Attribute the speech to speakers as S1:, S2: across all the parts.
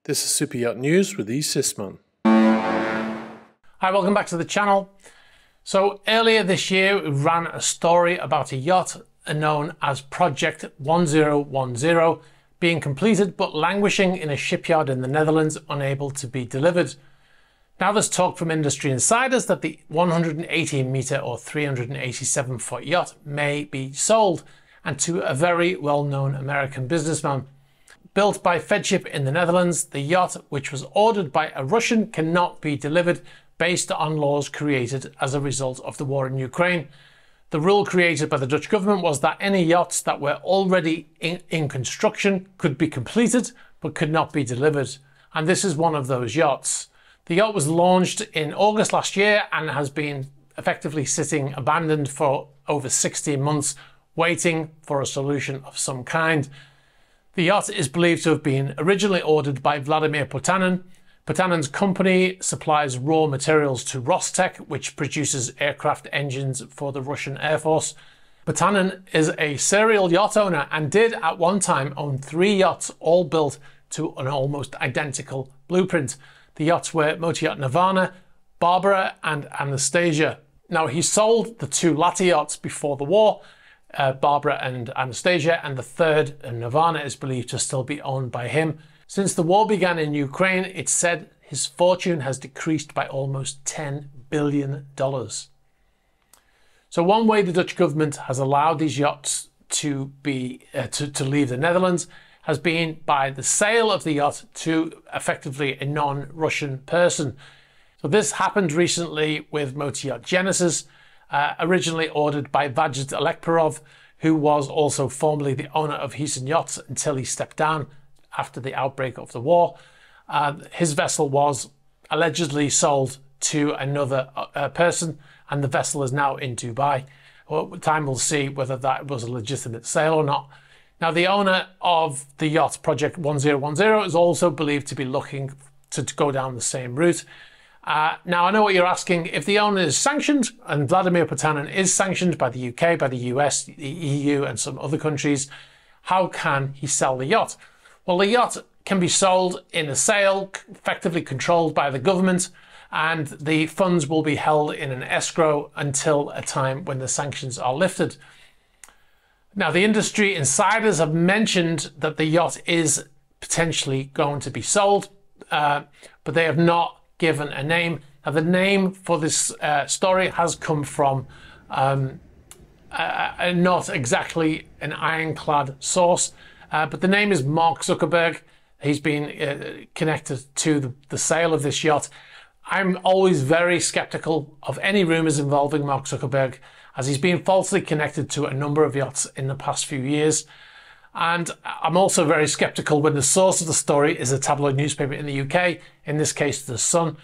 S1: This is Super Yacht News with E. Sisman.
S2: Hi, welcome back to the channel. So earlier this year, we ran a story about a yacht known as Project 1010 being completed but languishing in a shipyard in the Netherlands, unable to be delivered. Now there's talk from industry insiders that the 118 metre or 387 foot yacht may be sold, and to a very well-known American businessman. Built by Warship in the Netherlands, the yacht, which was ordered by a Russian, cannot be delivered based on laws created as a result of the war in Ukraine. The rule created by the Dutch government was that any yachts that were already in construction could be completed but could not be delivered. And this is one of those yachts. The yacht was launched in August last year and has been effectively sitting abandoned for over 16 months, waiting for a solution of some kind. The yacht is believed to have been originally ordered by Vladimir Potanin. Potanin's company supplies raw materials to Rostec, which produces aircraft engines for the Russian Air Force. Potanin is a serial yacht owner and did at one time own 3 yachts, all built to an almost identical blueprint. The yachts were Motoryacht Nirvana, Barbara and Anastasia. Now he sold the 2 latter yachts before the war, Barbara and Anastasia, and the third, Nirvana, is believed to still be owned by him. Since the war began in Ukraine, it's said his fortune has decreased by almost $10 billion. So one way the Dutch government has allowed these yachts to leave the Netherlands has been by the sale of the yacht to effectively a non-Russian person. So this happened recently with Motoryacht Genesis, originally ordered by Vajid Alekperov, who was also formerly the owner of Heaton Yachts until he stepped down after the outbreak of the war. His vessel was allegedly sold to another person, and the vessel is now in Dubai. Well, time will see whether that was a legitimate sale or not. Now, the owner of the yacht, Project 1010, is also believed to be looking to go down the same route. Now, I know what you're asking. If the owner is sanctioned, and Vladimir Potanin is sanctioned by the UK, by the US, the EU, and some other countries, how can he sell the yacht? Well, the yacht can be sold in a sale effectively controlled by the government, and the funds will be held in an escrow until a time when the sanctions are lifted. Now, the industry insiders have mentioned that the yacht is potentially going to be sold, but they have not given a name. Now, the name for this story has come from not exactly an ironclad source, but the name is Mark Zuckerberg. He's been connected to the sale of this yacht. I'm always very skeptical of any rumours involving Mark Zuckerberg, as he's been falsely connected to a number of yachts in the past few years. And I'm also very skeptical when the source of the story is a tabloid newspaper in the UK, in this case The Sun.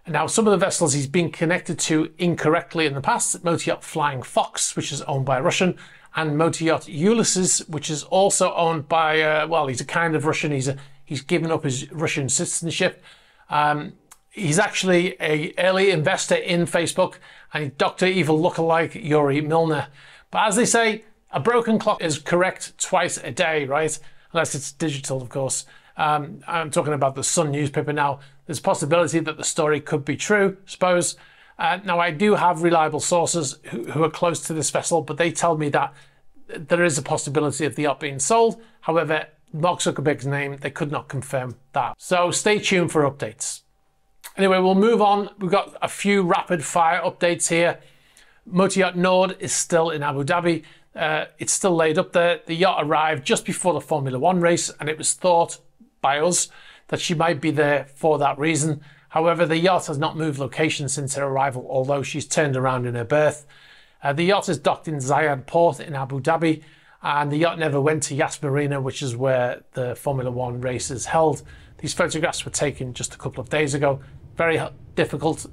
S2: Now, some of the vessels he's been connected to incorrectly in the past: Motoryacht Flying Fox, which is owned by a Russian, and Motoryacht Ulysses, which is also owned by, well, he's a kind of Russian. He's given up his Russian citizenship. He's actually an early investor in Facebook, and Dr. Evil lookalike Yuri Milner. But as they say, a broken clock is correct twice a day, right? Unless it's digital, of course. I'm talking about the Sun newspaper now. There's a possibility that the story could be true, I suppose. Now, I do have reliable sources who are close to this vessel, but they tell me that there is a possibility of the yacht being sold. However, Mark Zuckerberg's name, they could not confirm that. So stay tuned for updates. Anyway, we'll move on. We've got a few rapid fire updates here. Motoryacht Nord is still in Abu Dhabi. It's still laid up there. The yacht arrived just before the Formula One race, and it was thought by us that she might be there for that reason. However, the yacht has not moved location since her arrival, although she's turned around in her berth. The yacht is docked in Zayed Port in Abu Dhabi, and the yacht never went to Yas Marina, which is where the Formula One race is held. These photographs were taken just a couple of days ago. Very difficult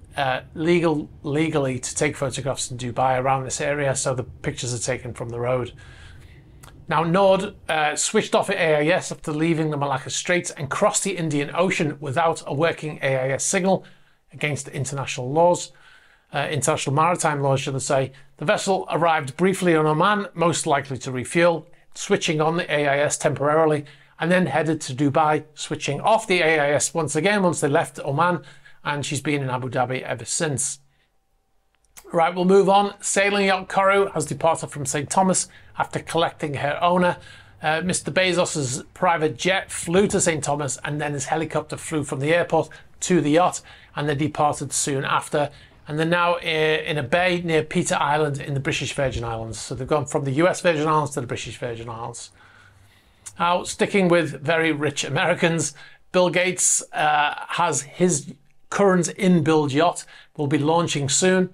S2: legally to take photographs in Dubai around this area, so the pictures are taken from the road. Now, Nord switched off at AIS after leaving the Malacca Straits and crossed the Indian Ocean without a working AIS signal, against international laws. International maritime laws, should I say. The vessel arrived briefly on Oman, most likely to refuel, switching on the AIS temporarily and then headed to Dubai, switching off the AIS once again once they left Oman, and she's been in Abu Dhabi ever since. Right, we'll move on. Sailing yacht Koru has departed from St. Thomas after collecting her owner. Mr. Bezos' private jet flew to St. Thomas, and then his helicopter flew from the airport to the yacht, and they departed soon after. And they're now in a bay near Peter Island in the British Virgin Islands. So they've gone from the US Virgin Islands to the British Virgin Islands. Now, sticking with very rich Americans, Bill Gates has his current in-build yacht, will be launching soon.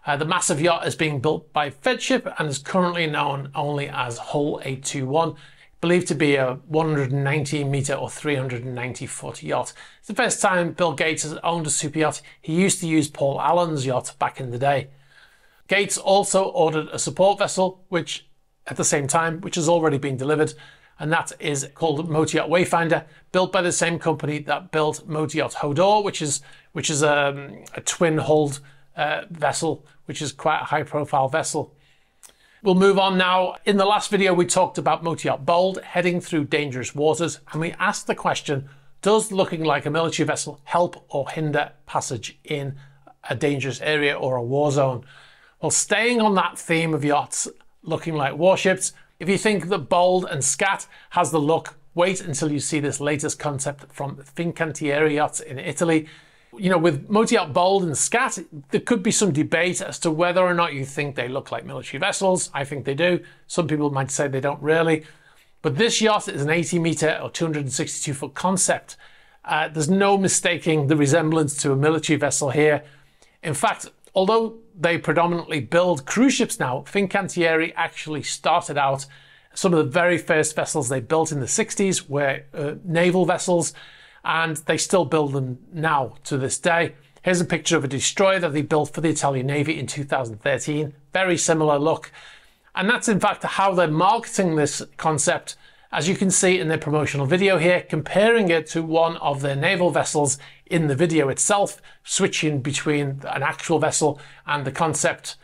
S2: The massive yacht is being built by Fedship and is currently known only as Hull 821, believed to be a 190 metre or 390 foot yacht. It's the first time Bill Gates has owned a super yacht. He used to use Paul Allen's yacht back in the day. Gates also ordered a support vessel, which at the same time, which has already been delivered, and that is called Motor Yacht Wayfinder, built by the same company that built Motor Yacht Hodor, which is a twin-hulled vessel, which is quite a high-profile vessel. We'll move on now. In the last video, we talked about Motor Yacht Bold heading through dangerous waters, and we asked the question, does looking like a military vessel help or hinder passage in a dangerous area or a war zone? Well, staying on that theme of yachts looking like warships, if you think that Bold and Scat has the look, wait until you see this latest concept from Fincantieri Yachts in Italy. You know, with Motor Yacht Bold and Scat, there could be some debate as to whether or not you think they look like military vessels. I think they do. Some people might say they don't really. But this yacht is an 80 metre or 262 foot concept. There's no mistaking the resemblance to a military vessel here. In fact, although they predominantly build cruise ships now, Fincantieri actually started out, some of the very first vessels they built in the 60s were naval vessels, and they still build them now to this day. Here's a picture of a destroyer that they built for the Italian Navy in 2013. Very similar look. And that's in fact how they're marketing this concept, as you can see in their promotional video here, comparing it to one of their naval vessels in the video itself, switching between an actual vessel and the concept.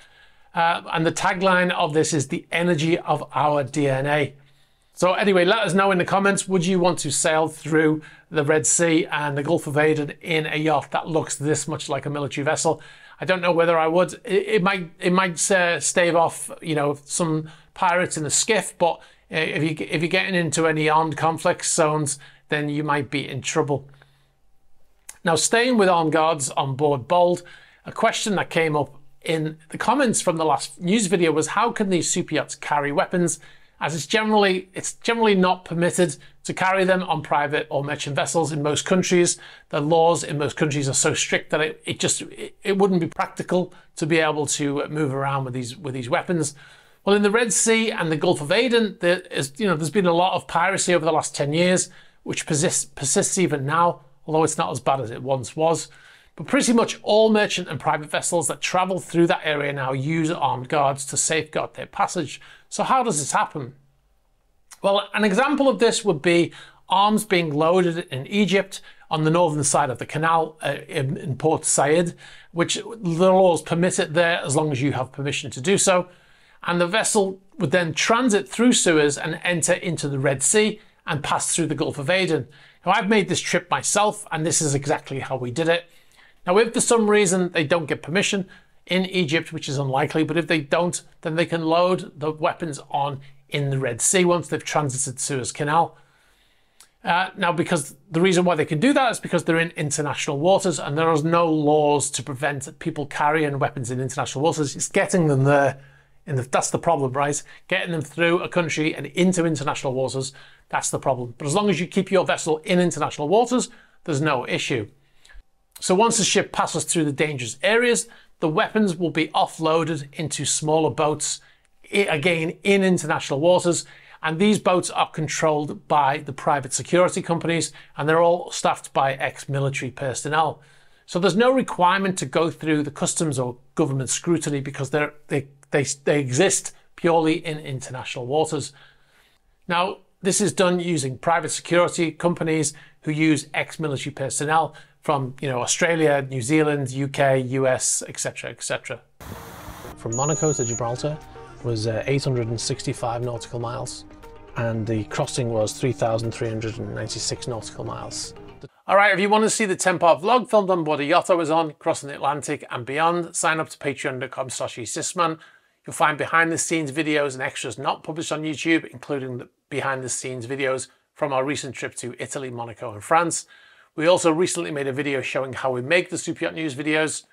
S2: And the tagline of this is the energy of our DNA. So anyway, let us know in the comments, would you want to sail through the Red Sea and the Gulf of Aden in a yacht that looks this much like a military vessel? I don't know whether I would. It might stave off, you know, some pirates in a skiff, but if you're getting into any armed conflict zones, then you might be in trouble. Now, staying with armed guards on board Bold, a question that came up in the comments from the last news video was, how can these super yachts carry weapons, as it's generally not permitted to carry them on private or merchant vessels in most countries. The laws in most countries are so strict that it wouldn't be practical to be able to move around with these weapons. Well, in the Red Sea and the Gulf of Aden, there's been a lot of piracy over the last 10 years, which persists even now, although it's not as bad as it once was. But pretty much all merchant and private vessels that travel through that area now use armed guards to safeguard their passage. So how does this happen? Well, an example of this would be arms being loaded in Egypt on the northern side of the canal in Port Said, which the laws permit it there as long as you have permission to do so. And the vessel would then transit through Suez and enter into the Red Sea and pass through the Gulf of Aden. Now, I've made this trip myself, and this is exactly how we did it. Now, if for some reason they don't get permission in Egypt, which is unlikely, but if they don't, then they can load the weapons on in the Red Sea once they've transited Suez Canal. Now, because the reason why they can do that is because they're in international waters, and there is no laws to prevent people carrying weapons in international waters. It's getting them there. That's the problem, right? Getting them through a country and into international waters, that's the problem. But as long as you keep your vessel in international waters, there's no issue. So once the ship passes through the dangerous areas, the weapons will be offloaded into smaller boats, again in international waters, and these boats are controlled by the private security companies, and they're all staffed by ex-military personnel. So there's no requirement to go through the customs or government scrutiny because they exist purely in international waters. Now, this is done using private security companies who use ex-military personnel from, Australia, New Zealand, UK, US, etc., etc.
S1: From Monaco to Gibraltar was 865 nautical miles. and the crossing was 3,396 nautical miles.
S2: All right, if you want to see the 10-part vlog filmed on board a yacht I was on, crossing the Atlantic and beyond, sign up to patreon.com/eSysman. You'll find behind-the-scenes videos and extras not published on YouTube, including the behind-the-scenes videos from our recent trip to Italy, Monaco and France. We also recently made a video showing how we make the Super Yacht News videos,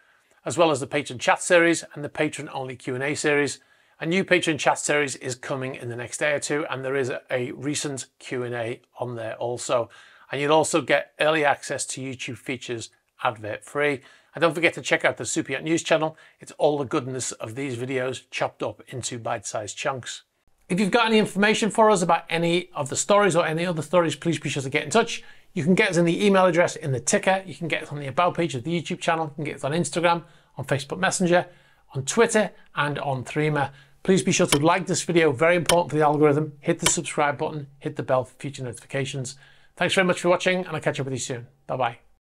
S2: as well as the patron chat series and the patron-only Q&A series. A new patron chat series is coming in the next day or two, and there is a recent Q&A on there also. And you'll also get early access to YouTube features advert-free. And don't forget to check out the Super Yacht News channel. It's all the goodness of these videos chopped up into bite-sized chunks. If you've got any information for us about any of the stories or any other stories, please be sure to get in touch. You can get us in the email address in the ticker. You can get us on the About page of the YouTube channel. You can get us on Instagram, on Facebook Messenger, on Twitter, and on Threema. Please be sure to like this video, very important for the algorithm. Hit the subscribe button, hit the bell for future notifications. Thanks very much for watching, and I'll catch up with you soon. Bye-bye.